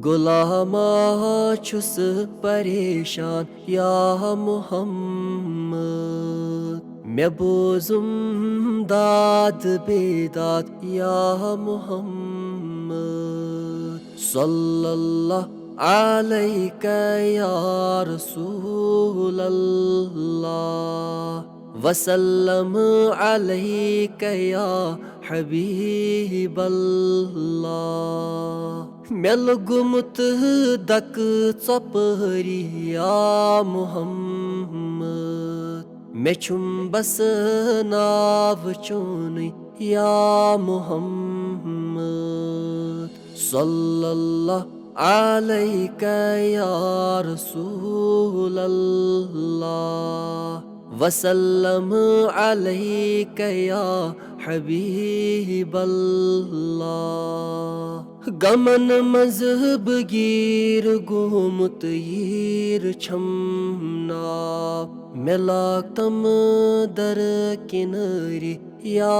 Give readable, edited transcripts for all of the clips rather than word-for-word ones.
गुलामा छुस परेशान या मुहम्मद। मैं बोजुम दाद बेदाद या मुहम्मद। सल्लल्लाहु अलैका या रसूल अल्लाह वसल्लम अलैका या हबीब अल्लाह। मैं लगुमुत दक चपहरी या मुहम्मद। मैं छुम बस नाव चुन या मुहम्मद। सल्लल्लाहु अलैका या रसूल अल्लाह वसल्लम अलैका या हबीब अल्लाह। गमन मजहब गिर गुमुत यीर छमना। मैं लागतम दर किनारे या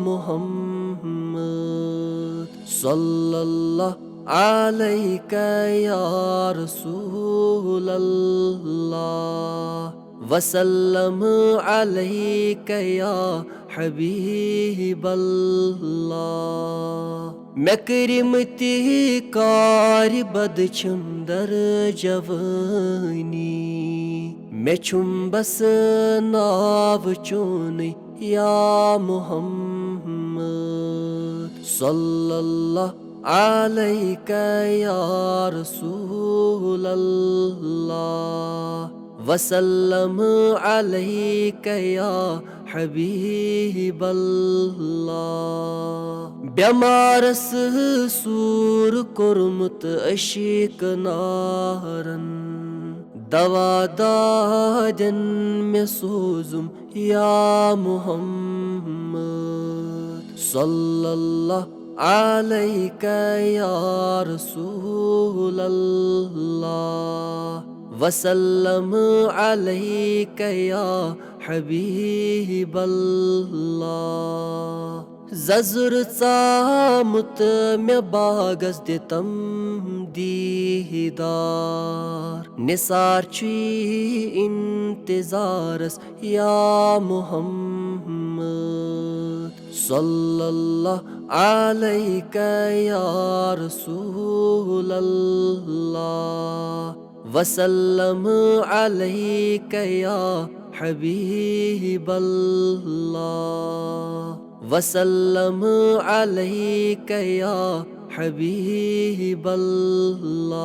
मुहम्मद। सल्लल्लाहु अलैका या रसूल अल्लाह वसल्लम अलैका या हबीब अल्लाह। मैं करिमती कार बद छुम दर जवानी। मैं छुम बस नाव चुन या मुहम्मद। सल्लल्लाहु अलैका या रसूल अल्लाह वसल्लम अलैका या हबीब अल्लाह। बेमारस सूर कोरमुत अशिक नारन। दवा दादन में सोजुम या मुहम्मद। सल्लल्लाहु अलैका या रसूल अल्लाह वसल्लम अलैका या हबीब अल्लाह। जजुर चामुत मैं बागस दितम दीदार। निसार ची इंतजारस या मुहम्मद। सल्लल्लाहु अलैका या रसूल अल्लाह वसल्लम अलैका या हबीब अल्लाह वसल्लम अलैका या हबीब अल्लाह।